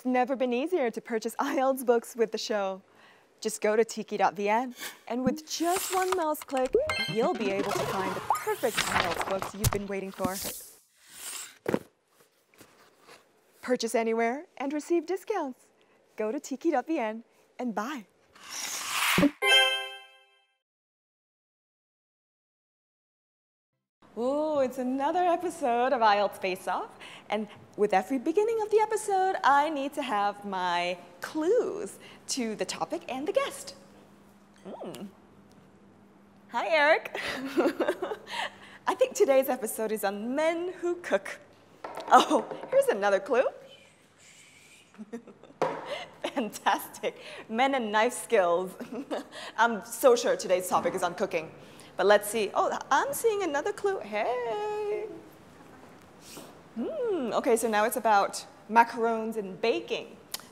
It's never been easier to purchase Ielts books with the show. Just go to tiki.vn, and with just one mouse click, you'll be able to find the perfect Ielts books you've been waiting for. Purchase anywhere and receive discounts. Go to tiki.vn and buy. Ooh, it's another episode of Ielts Faceoff, and with every beginning of the episode, I need to have my clues to the topic and the guest. Hi, Eric. I think today's episode is on men who cook. Oh, here's another clue. Fantastic. Men and knife skills. I'm so sure today's topic is on cooking. But let's see. Oh, I'm seeing another clue. Hey. Okay, so now it's about macarons and baking.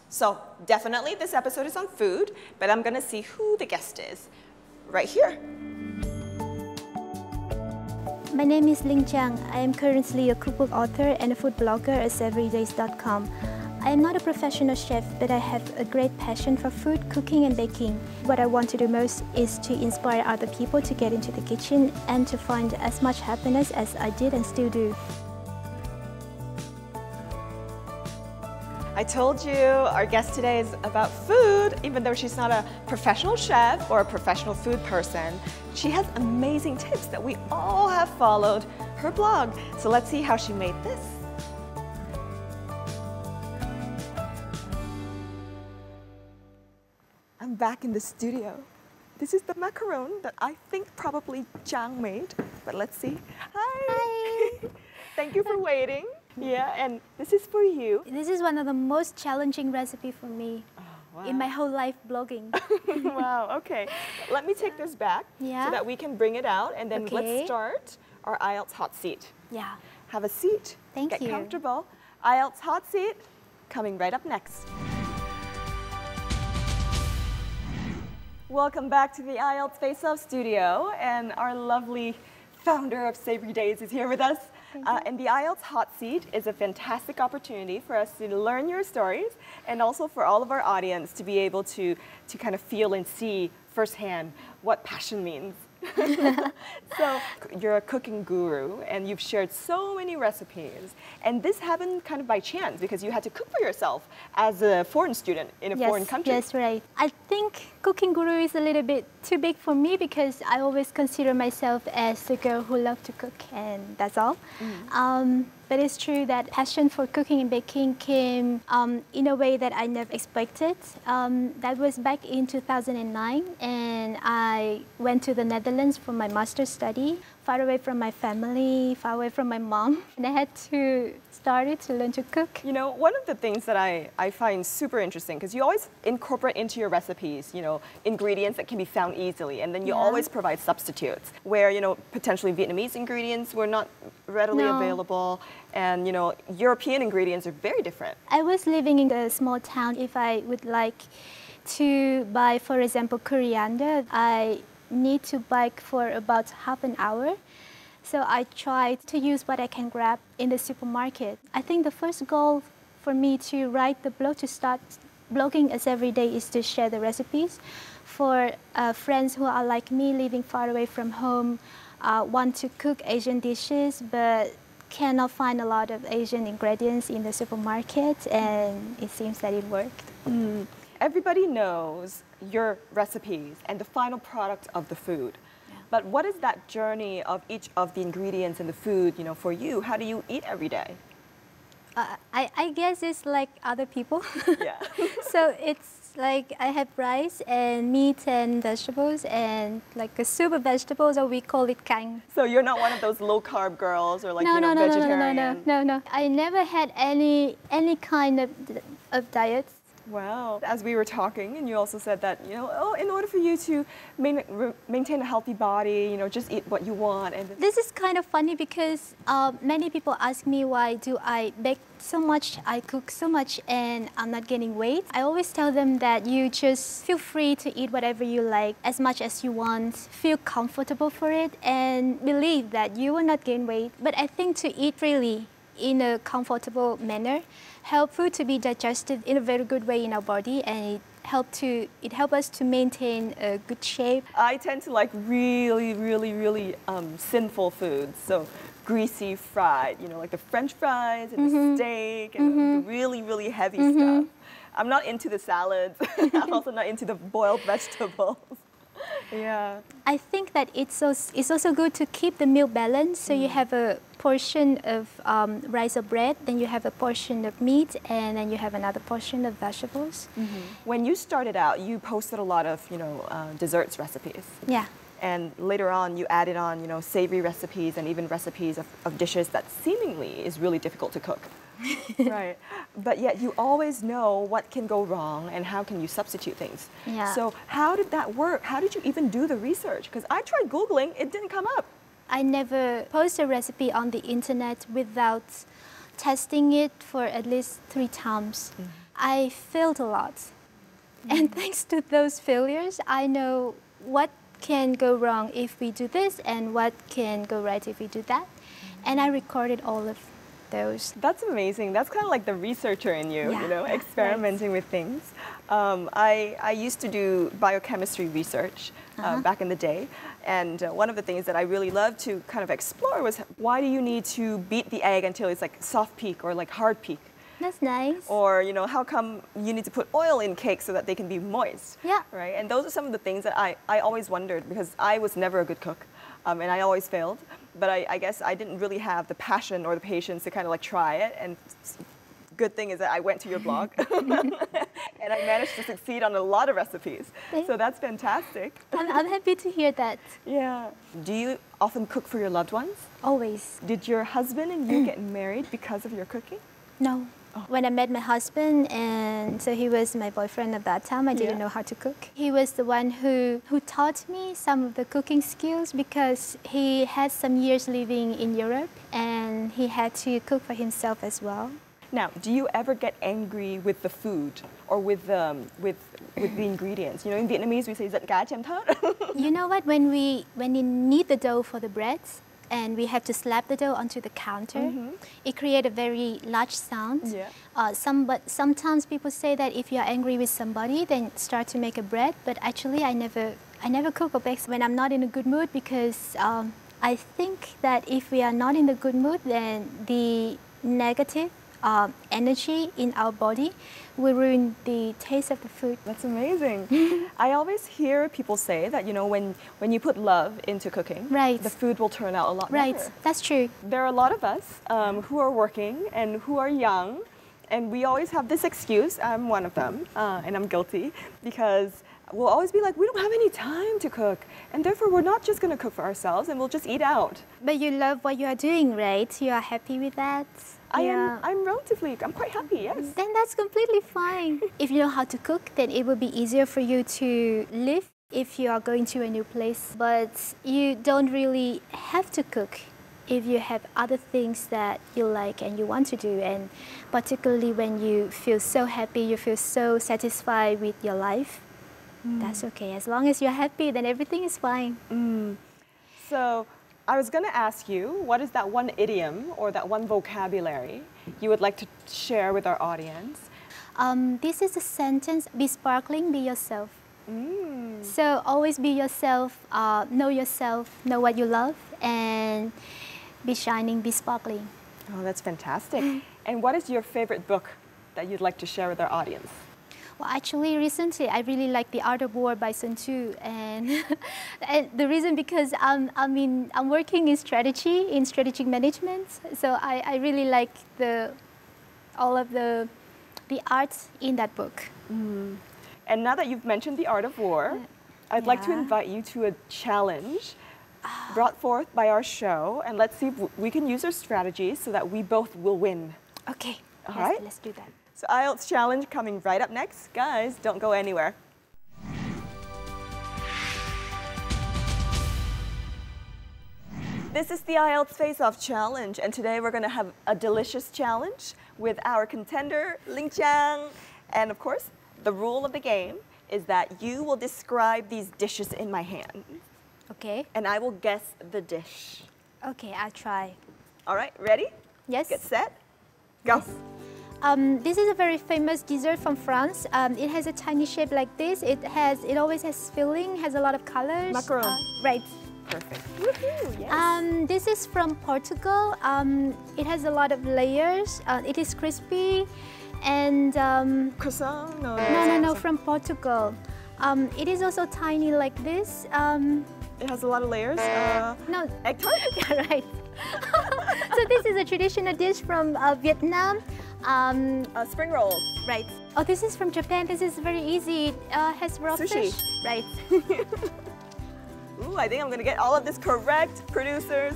So definitely this episode is on food, but I'm going to see who the guest is right here. My name is Linh Trang. I am currently a cookbook author and a food blogger at SavouryDays.com. I am not a professional chef, but I have a great passion for food, cooking and baking. What I want to do most is to inspire other people to get into the kitchen and to find as much happiness as I did and still do. I told you our guest today is about food. Even though she's not a professional chef or a professional food person, she has amazing tips that we all have followed her blog. So let's see how she made this. I'm back in the studio. This is the macaron that I think probably Trang made, but let's see. Hi! Hi! Thank you for waiting. Yeah, and this is for you. This is one of the most challenging recipes for me in my whole life blogging. Wow, okay. Let me take this back so that we can bring it out, and then let's start our Ielts hot seat. Yeah. Have a seat. Thank you. Get comfortable. Ielts hot seat coming right up next. Welcome back to the Ielts Faceoff studio, and our lovely founder of Savoury Days is here with us. And the Ielts hot seat is a fantastic opportunity for us to learn your stories, and also for all of our audience to be able to kind of feel and see firsthand what passion means. So you're a cooking guru, and you've shared so many recipes, and this happened kind of by chance because you had to cook for yourself as a foreign student in a foreign country. Yes, right. I think cooking guru is a little bit too big for me because I always consider myself as a girl who loves to cook, and that's all. But it's true that passion for cooking and baking came in a way that I never expected. That was back in 2009, and I went to the Netherlands for my master's study, far away from my family, far away from my mom, and I had to start to learn to cook. You know, one of the things that I find super interesting, because you always incorporate into your recipes, you know, ingredients that can be found easily, and then you always provide substitutes, where, you know, potentially Vietnamese ingredients were not readily available, and, you know, European ingredients are very different. I was living in a small town. If I would like to buy, for example, coriander, I need to bike for about half an hour. So I try to use what I can grab in the supermarket. I think the first goal for me to write the blog, to start blogging as every day, is to share the recipes for friends who are like me, living far away from home, want to cook Asian dishes, but cannot find a lot of Asian ingredients in the supermarket, and it seems that it worked. Everybody knows your recipes and the final product of the food. But what is that journey of each of the ingredients in the food, you know, for you? How do you eat every day? I guess it's like other people. Yeah. So it's like I have rice and meat and vegetables and like a soup of vegetables, or we call it canh. So you're not one of those low-carb girls or like, vegetarian? No. I never had any kind of diet. Wow. As we were talking, and you also said that, you know, in order for you to maintain a healthy body, you know, just eat what you want. And this is kind of funny because many people ask me why do I bake so much, I cook so much, and I'm not gaining weight. I always tell them that you just feel free to eat whatever you like, as much as you want, feel comfortable for it, and believe that you will not gain weight. But I think to eat freely in a comfortable manner, help food to be digested in a very good way in our body, and it help us to maintain a good shape. I tend to like really sinful foods. So greasy fried, you know, like the French fries and the steak and the really heavy stuff. I'm not into the salads. I'm also not into the boiled vegetables. Yeah. I think that it's also good to keep the meal balanced. So you have a portion of rice or bread, then you have a portion of meat, and then you have another portion of vegetables. When you started out, you posted a lot of, you know, desserts recipes. Yeah. And later on, you added on, you know, savory recipes and even recipes of dishes that seemingly is really difficult to cook. Right. But yet you always know what can go wrong and how can you substitute things. Yeah. So how did that work? How did you even do the research? Because I tried Googling, it didn't come up. I never post a recipe on the internet without testing it for at least 3 times. I failed a lot. And thanks to those failures, I know what can go wrong if we do this and what can go right if we do that. And I recorded all of those. That's amazing. That's kind of like the researcher in you, you know, experimenting with things. I used to do biochemistry research back in the day. And one of the things that I really loved to kind of explore was, why do you need to beat the egg until it's like soft peak or like hard peak? That's nice. Or, you know, how come you need to put oil in cakes so that they can be moist? Yeah. Right? And those are some of the things that I always wondered, because I was never a good cook and I always failed. But I guess I didn't really have the passion or the patience to kind of like try it. And good thing is that I went to your blog and I managed to succeed on a lot of recipes. So that's fantastic. I'm happy to hear that. Yeah. Do you often cook for your loved ones? Always. Did your husband and you get married because of your cooking? No. When I met my husband, and so he was my boyfriend at that time, I didn't know how to cook. He was the one who taught me some of the cooking skills, because he had some years living in Europe and he had to cook for himself as well. Now, do you ever get angry with the food or with the ingredients? You know, in Vietnamese we say giận cá chém thớt. You know what? When we knead the dough for the breads, and we have to slap the dough onto the counter, it creates a very large sound. Yeah. But sometimes people say that if you're angry with somebody, then start to make a bread. But actually, I never cook or bake when I'm not in a good mood, because I think that if we are not in a good mood, then the negative energy in our body will ruin the taste of the food. That's amazing. I always hear people say that, you know, when you put love into cooking, the food will turn out a lot better. Right, that's true. There are a lot of us who are working and who are young, and we always have this excuse. I'm one of them, and I'm guilty, because we'll always be like, we don't have any time to cook, and therefore we're not just going to cook for ourselves and we'll just eat out. But you love what you are doing, right? You are happy with that? I'm quite happy, yes. Then that's completely fine. If you know how to cook, then it will be easier for you to live if you are going to a new place. But you don't really have to cook if you have other things that you like and you want to do. And particularly when you feel so happy, you feel so satisfied with your life, that's okay. As long as you're happy, then everything is fine. So I was going to ask you, what is that one idiom or that one vocabulary you would like to share with our audience? This is a sentence: be sparkling, be yourself. So always be yourself, know what you love, and be shining, be sparkling. Oh, that's fantastic. And what is your favorite book that you'd like to share with our audience? Well, actually, recently I really like The Art of War by Sun Tzu, and the reason because I'm working in strategic management, so I really like all of the arts in that book. And now that you've mentioned The Art of War, I'd like to invite you to a challenge brought forth by our show, and let's see if we can use our strategies so that we both will win. Okay, all right, let's do that. So IELTS Challenge coming right up next. Guys, don't go anywhere. This is the Ielts Faceoff Challenge, and today we're going to have a delicious challenge with our contender, Linh Trang. And of course, the rule of the game is that you will describe these dishes in my hand. Okay. And I will guess the dish. Okay, I'll try. All right, ready? Yes. Get set. Go. This is a very famous dessert from France. It has a tiny shape like this. It always has filling, has a lot of colors. Macaron. Right. Perfect. Woohoo, yes. This is from Portugal. It has a lot of layers. It is crispy, and Croissant? no, from Portugal. It is also tiny like this. It has a lot of layers. No, egg tart? yeah, right. So this is a traditional dish from Vietnam. Spring rolls. Right. Oh, this is from Japan. This is very easy. It has raw Sushi. fish. Right. Ooh, I think I'm gonna get all of this correct, producers.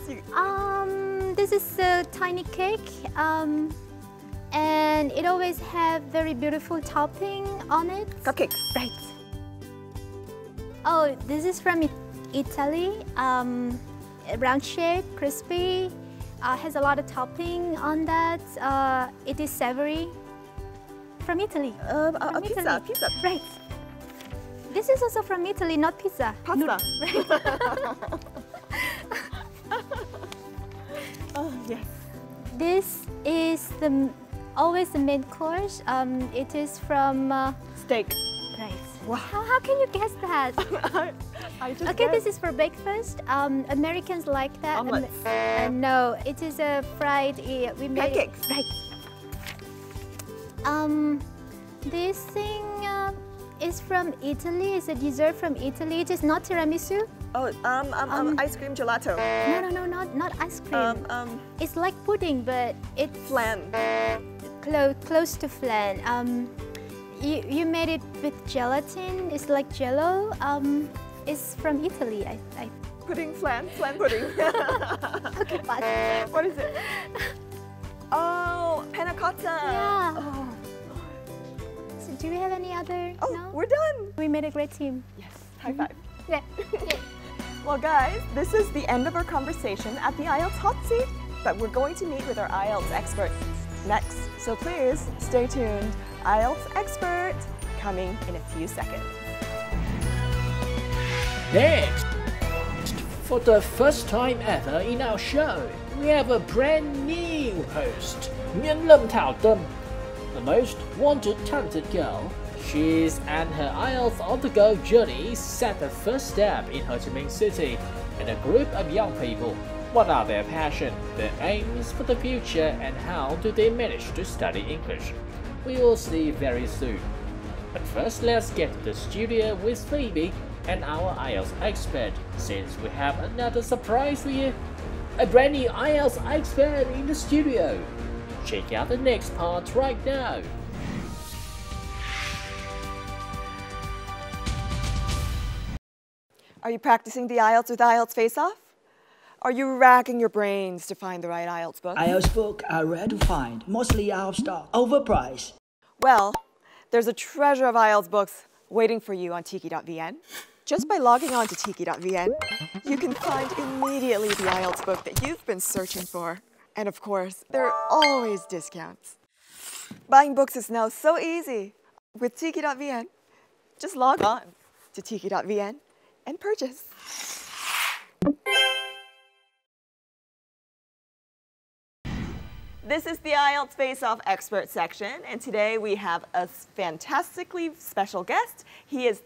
This is a tiny cake, and it always have very beautiful topping on it. Cupcakes. Right. Oh, this is from Italy. Round shape, crispy, has a lot of topping on that. It is savory. From Italy. A pizza. Right. This is also from Italy, not pizza. Pasta. Right. Oh, yes. This is always the main course. It is from Steak. right. Wow. How can you guess that? I just Okay, guessed. this is for breakfast. Americans like that. Omelets. No, it is a fried. We made Pancakes. it right. This thing is from Italy. It's a dessert from Italy. It is not tiramisu. Oh, ice cream gelato. No, not ice cream. It's like pudding, but it's Flan. close to flan. You made it with gelatin. It's like jello. It's from Italy. I Pudding, flan pudding. okay, but What is it? Oh, panna cotta. yeah. Oh, So do we have any other? oh, No? we're done. We made a great team. Yes, high five. Yeah. Well, guys, this is the end of our conversation at the IELTS hot seat, but we're going to meet with our IELTS expert next. So please stay tuned. IELTS expert coming in a few seconds. Next, for the first time ever in our show, we have a brand new host, Untitled, the most wanted talented girl. She's and her IELTS on-the-go journey set the first step in Ho Chi Minh City, and a group of young people. What are their passion, their aims for the future, and how do they manage to study English? We will see very soon. But first, let's get to the studio with Phoebe and our IELTS expert, since we have another surprise for you. A brand new IELTS expert in the studio. Check out the next part right now. Are you practicing the IELTS with Ielts Faceoff? Are you racking your brains to find the right IELTS book? IELTS books are rare to find, mostly out of stock, overpriced. Well, there's a treasure of IELTS books waiting for you on tiki.vn. Just by logging on to tiki.vn, you can find immediately the IELTS book that you've been searching for. And of course, there are always discounts. Buying books is now so easy. With tiki.vn, just log on to tiki.vn and purchase. This is the IELTS Face-Off Expert section, and today we have a fantastically special guest. He is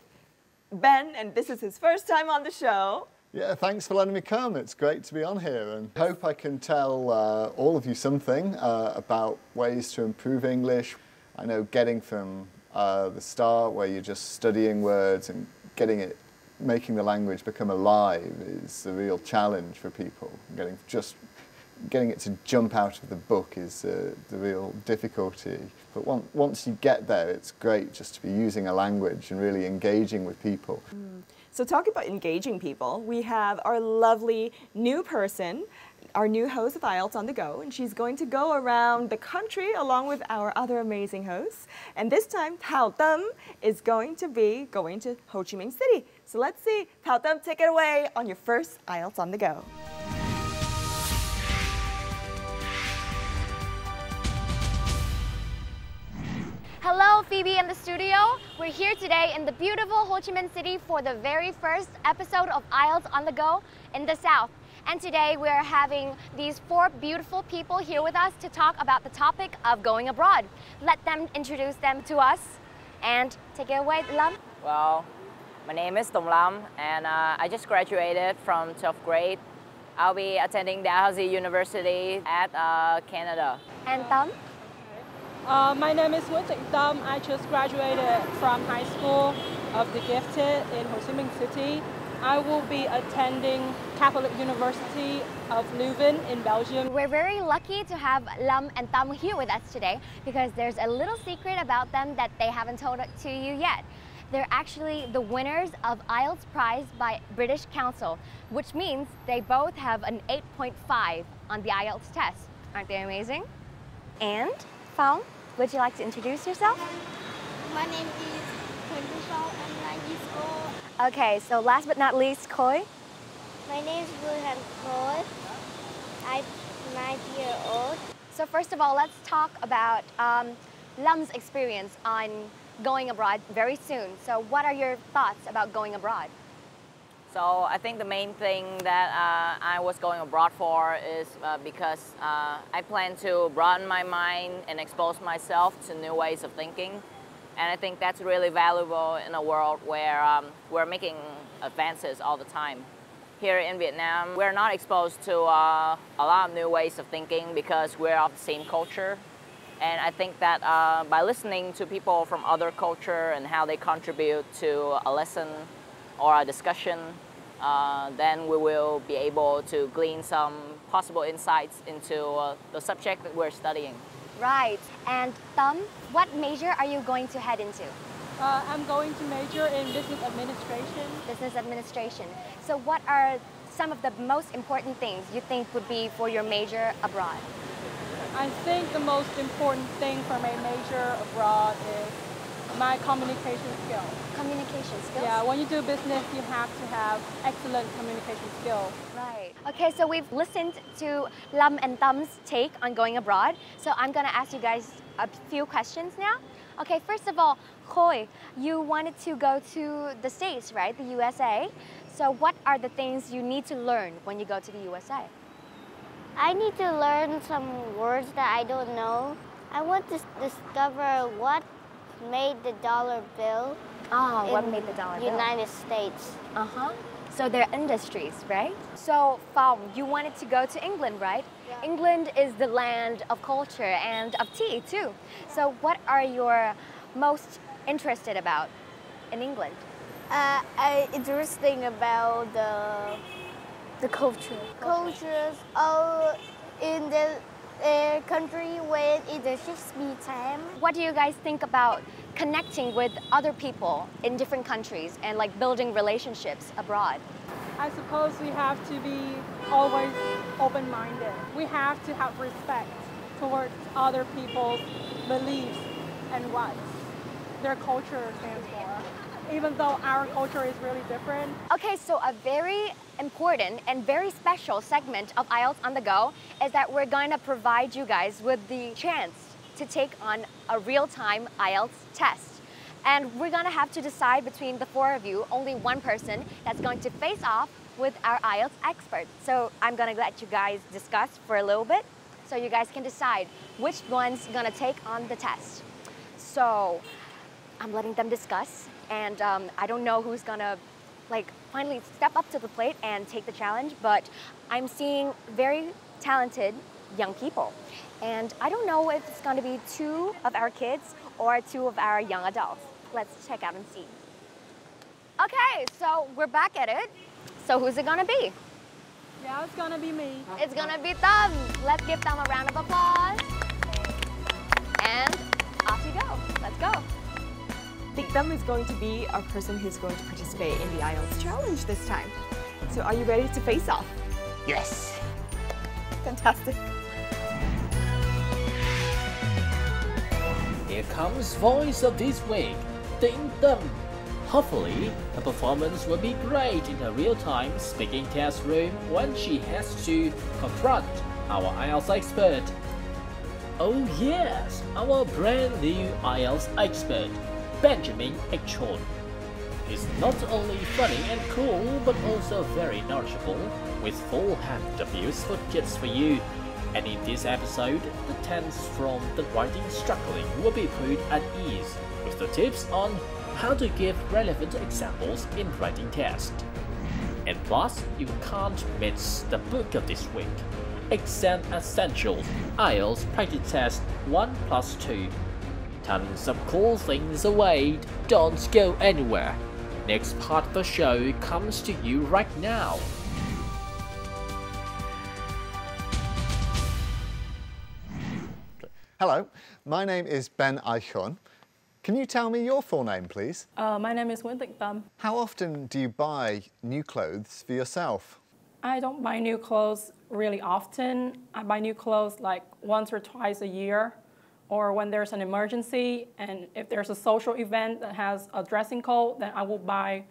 Ben, and this is his first time on the show. Yeah, thanks for letting me come. It's great to be on here, and hope I can tell all of you something about ways to improve English. I know getting from the start, where you're just studying words and making the language become alive is a real challenge for people. Getting it to jump out of the book is the real difficulty. But once you get there, it's great just to be using a language and really engaging with people. So talking about engaging people, we have our lovely new person, our new host of IELTS on the Go, and she's going to go around the country along with our other amazing hosts. And this time, Thao Tâm is going to be going to Ho Chi Minh City. So let's see, Thao Tâm, take it away on your first IELTS on the Go. Hello, Phoebe in the studio. We're here today in the beautiful Ho Chi Minh City for the very first episode of IELTS on the Go in the South. And today we're having these 4 beautiful people here with us to talk about the topic of going abroad. Let them introduce them to us and take it away, Lam. Well, my name is Lam and I just graduated from 12th grade. I'll be attending Dalhousie University at Canada. And Tam? My name is Nguyễn Tịnh Tâm. I just graduated from high school of the Gifted in Ho Chi Minh City. I will be attending Catholic University of Leuven in Belgium. We're very lucky to have Lam and Tam here with us today because there's a little secret about them that they haven't told it to you yet. They're actually the winners of Ielts Prize by British Council, which means they both have an 8.5 on the Ielts test. Aren't they amazing? And Phong, would you like to introduce yourself? My name is Phong. I'm 9 years old. Okay, so last but not least, Khoi. My name is Wilhelm Khoi. I'm 9 years old. So first of all, let's talk about Lam's experience on going abroad very soon. So what are your thoughts about going abroad? So I think the main thing that I was going abroad for is because I plan to broaden my mind and expose myself to new ways of thinking. And I think that's really valuable in a world where we're making advances all the time. Here in Vietnam, we're not exposed to a lot of new ways of thinking because we're of the same culture. And I think that by listening to people from other culture and how they contribute to a lesson or a discussion, then we will be able to glean some possible insights into the subject that we're studying. Right. And Tam, what major are you going to head into? I'm going to major in business administration. Business administration. So what are some of the most important things you think would be for your major abroad? I think the most important thing for my major abroad is my communication skills. Communication skills? Yeah, when you do business, you have to have excellent communication skills. Right. Okay, so we've listened to Lam and Tam's take on going abroad. So I'm going to ask you guys a few questions now. Okay, first of all, Khoi, you wanted to go to the States, right? The USA. So what are the things you need to learn when you go to the USA? I need to learn some words that I don't know. I want to discover what made the dollar bill. Oh, what made the dollar bill? United States. Uh-huh. So they're industries, right? So, Phong, you wanted to go to England, right? Yeah. England is the land of culture and of tea, too. So what are you most interested about in England? I'm interested about the culture. Cultures in the country when it's the Shakespeare time. What do you guys think about connecting with other people in different countries and like building relationships abroad? I suppose we have to be always open-minded. We have to have respect towards other people's beliefs and what their culture stands for, even though our culture is really different. Okay, so a very important and very special segment of Ielts on the Go is that we're going to provide you guys with the chance to take on a real-time Ielts test. And we're going to have to decide between the 4 of you, only one person that's going to face off with our Ielts expert. So I'm going to let you guys discuss for a little bit so you guys can decide which one's going to take on the test. So I'm letting them discuss, and I don't know who's going to finally step up to the plate and take the challenge, but I'm seeing very talented young people. And I don't know if it's going to be 2 of our kids or 2 of our young adults. Let's check out and see. Okay, so we're back at it. So who's it going to be? Yeah, it's going to be me. It's going to be Tam. Let's give Tam a round of applause. And off you go. Let's go. Tịnh Tâm is going to be our person who's going to participate in the Ielts challenge this time. So are you ready to face off? Yes. Fantastic. Here comes voice of this week, Tịnh Tâm. Hopefully, her performance will be great in her real-time speaking test room when she has to confront our Ielts expert. Oh yes, our brand new Ielts expert, Benjamin Achon. He's not only funny and cool, but also very knowledgeable, with full hand of useful tips for you. And in this episode, the tense from the writing struggling will be put at ease with the tips on how to give relevant examples in writing test. And plus, you can't miss the book of this week. Exam Essentials IELTS Practice Test 1+2. Tons of cool things await, don't go anywhere. Next part of the show comes to you right now. Hello, my name is Ben Eichhorn. Can you tell me your full name, please? My name is Tâm. How often do you buy new clothes for yourself? I don't buy new clothes really often. I buy new clothes like once or twice a year, or when there's an emergency, and if there's a social event that has a dressing code, then I will buy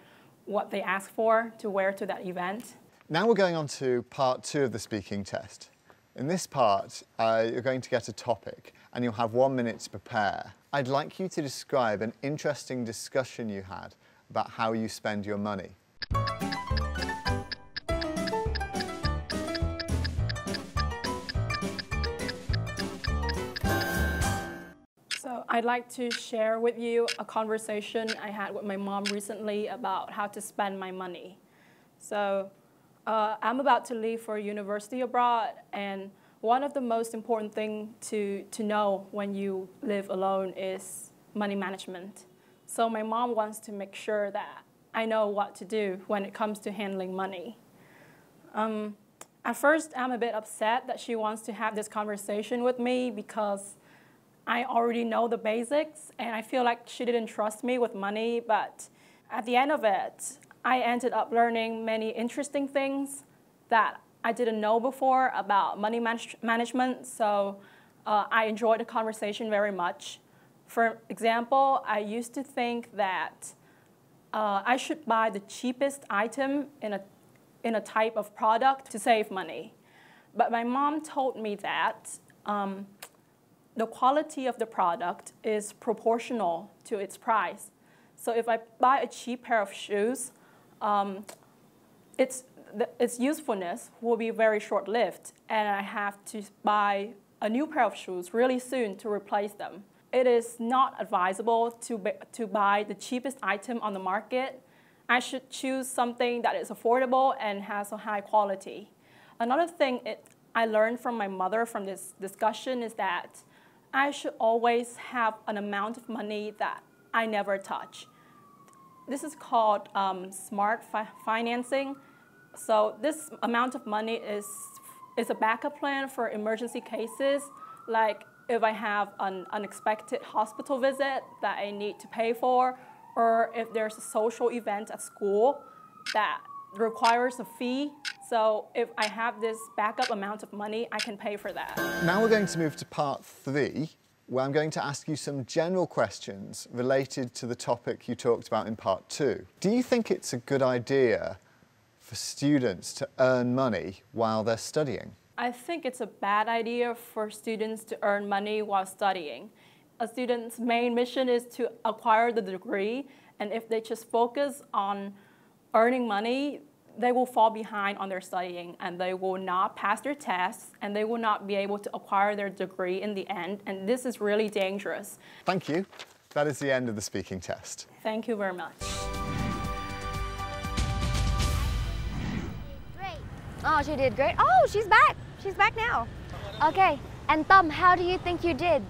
what they ask for to wear to that event. Now we're going on to part 2 of the speaking test. In this part, you're going to get a topic and you'll have 1 minute to prepare. I'd like you to describe an interesting discussion you had about how you spend your money. So I'd like to share with you a conversation I had with my mom recently about how to spend my money. So I'm about to leave for university abroad, and one of the most important things to know when you live alone is money management. So my mom wants to make sure that I know what to do when it comes to handling money. At first, I'm a bit upset that she wants to have this conversation with me because I already know the basics, and I feel like she didn't trust me with money, but at the end of it, I ended up learning many interesting things that I didn't know before about money management, so I enjoyed the conversation very much. For example, I used to think that I should buy the cheapest item in a type of product to save money. But my mom told me that the quality of the product is proportional to its price. So if I buy a cheap pair of shoes, its usefulness will be very short-lived, and I have to buy a new pair of shoes really soon to replace them. It is not advisable to buy the cheapest item on the market. I should choose something that is affordable and has a high quality. Another thing I learned from my mother from this discussion is that I should always have an amount of money that I never touch. This is called smart financing. So this amount of money is a backup plan for emergency cases, like if I have an unexpected hospital visit that I need to pay for, or if there's a social event at school that requires a fee. So if I have this backup amount of money, I can pay for that. Now we're going to move to part 3, where I'm going to ask you some general questions related to the topic you talked about in part 2. Do you think it's a good idea for students to earn money while they're studying? I think it's a bad idea for students to earn money while studying. A student's main mission is to acquire the degree, and if they just focus on earning money, they will fall behind on their studying, and they will not pass their tests, and they will not be able to acquire their degree in the end, and this is really dangerous. Thank you. That is the end of the speaking test. Thank you very much. Oh, she did great. Oh, she's back. She's back now. Okay, and Tâm, how do you think you did?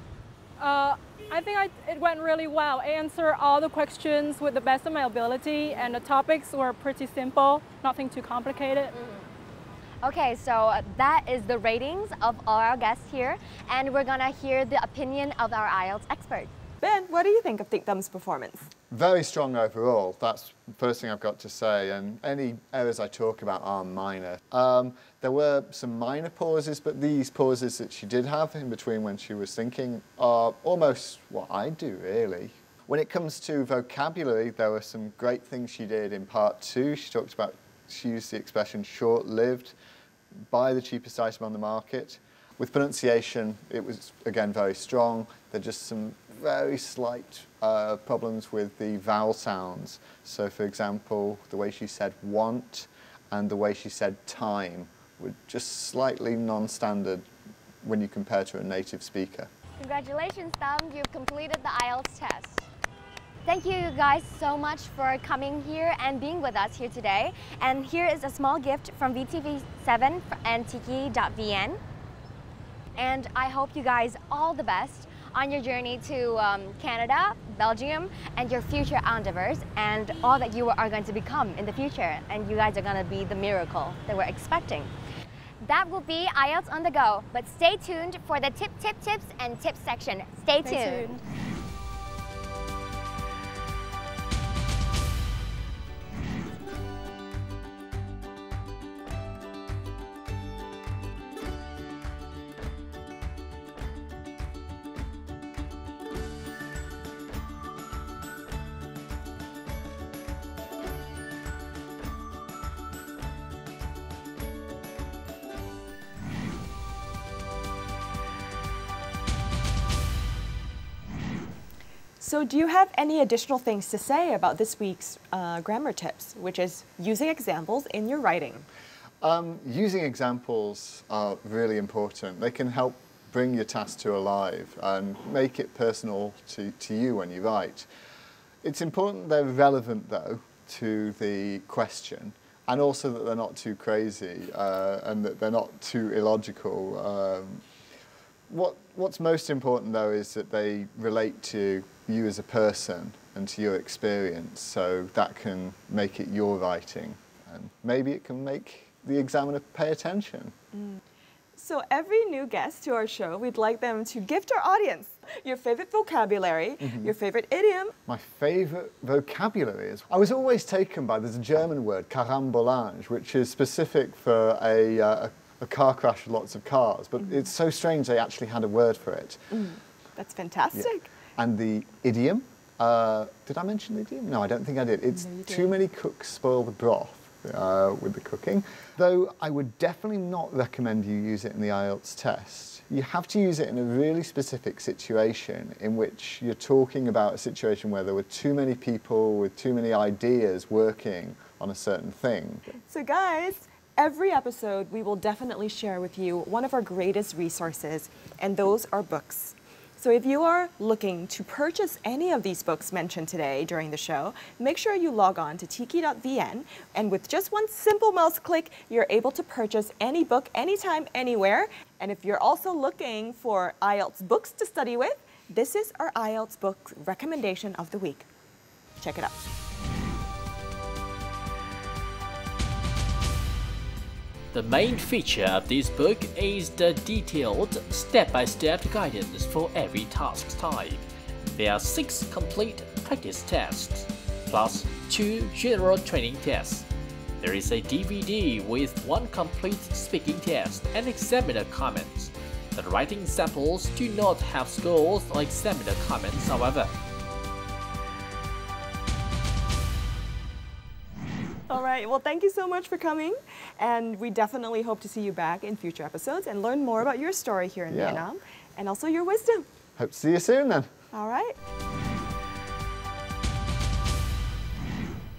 I think it went really well. I answered all the questions with the best of my ability, and the topics were pretty simple, nothing too complicated. Okay, so that is the ratings of all our guests here, and we're gonna hear the opinion of our IELTS expert. Ben, what do you think of Tam's performance? Very strong overall. That's the first thing I've got to say, and any errors I talk about are minor. There were some minor pauses, but these pauses that she did have in between when she was thinking are almost what I do, really. When it comes to vocabulary, there were some great things she did in part 2. She used the expression short-lived, buy the cheapest item on the market. With pronunciation, it was, again, very strong. There are just some very slight problems with the vowel sounds. So, for example, the way she said want and the way she said time were just slightly non-standard when you compare to a native speaker. Congratulations, Tam, you've completed the IELTS test. Thank you guys so much for coming here and being with us here today. And here is a small gift from VTV7 and Tiki.vn. And I hope you guys all the best on your journey to Canada, Belgium, and your future endeavors, and all that you are going to become in the future. And you guys are going to be the miracle that we're expecting. That will be IELTS on the go, but stay tuned for the tips and tips section. Stay tuned. So do you have any additional things to say about this week's grammar tips, which is using examples in your writing? Using examples are really important. They can help bring your task to life and make it personal to you when you write. It's important they're relevant, though, to the question, and also that they're not too crazy and that they're not too illogical. What's most important, though, is that they relate to you as a person and to your experience, so that can make it your writing, and maybe it can make the examiner pay attention. So every new guest to our show, we'd like them to gift our audience your favorite vocabulary, your favorite idiom. My favorite vocabulary is, I was always taken by, there's a German word, carambolage, which is specific for a car crash with lots of cars, but it's so strange they actually had a word for it. That's fantastic. Yeah. And the idiom, did I mention the idiom? No, I don't think I did. It's too many cooks spoil the broth with the cooking. Though I would definitely not recommend you use it in the IELTS test. You have to use it in a really specific situation in which you're talking about a situation where there were too many people with too many ideas working on a certain thing. So guys, every episode we will definitely share with you one of our greatest resources, and those are books. So if you are looking to purchase any of these books mentioned today during the show, make sure you log on to tiki.vn, and with just one simple mouse click, you're able to purchase any book anytime, anywhere. And if you're also looking for IELTS books to study with, this is our IELTS book recommendation of the week. Check it out. The main feature of this book is the detailed, step-by-step guidance for every task type. There are 6 complete practice tests, plus 2 general training tests. There is a DVD with 1 complete speaking test and examiner comments. The writing samples do not have scores or examiner comments, however. All right, well, thank you so much for coming, and we definitely hope to see you back in future episodes and learn more about your story here in Vietnam, and also your wisdom. Hope to see you soon then. All right.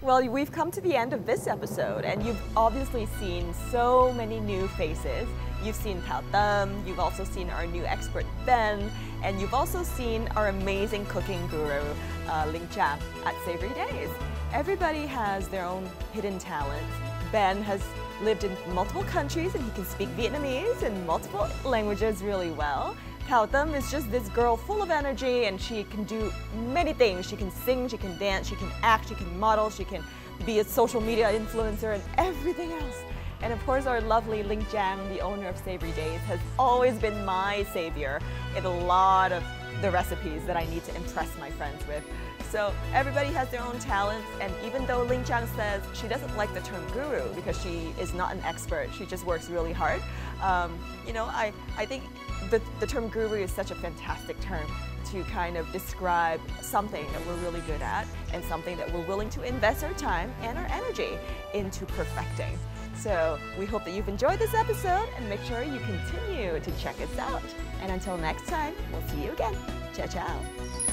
Well, we've come to the end of this episode, and you've obviously seen so many new faces. You've seen Thao Tâm, you've also seen our new expert Ben, and you've also seen our amazing cooking guru, Linh Trang, at Savoury Days. Everybody has their own hidden talents. Ben has lived in multiple countries and he can speak Vietnamese and multiple languages really well. Thao Tâm is just this girl full of energy, and she can do many things. She can sing, she can dance, she can act, she can model, she can be a social media influencer and everything else. And of course, our lovely Linh Trang, the owner of Savoury Days, has always been my savior in a lot of the recipes that I need to impress my friends with. So everybody has their own talents, and even though Linh Trang says she doesn't like the term guru because she is not an expert, she just works really hard, you know, I think the term guru is such a fantastic term to kind of describe something that we're really good at and something that we're willing to invest our time and our energy into perfecting. So we hope that you've enjoyed this episode, and make sure you continue to check us out. And until next time, we'll see you again. Ciao, ciao.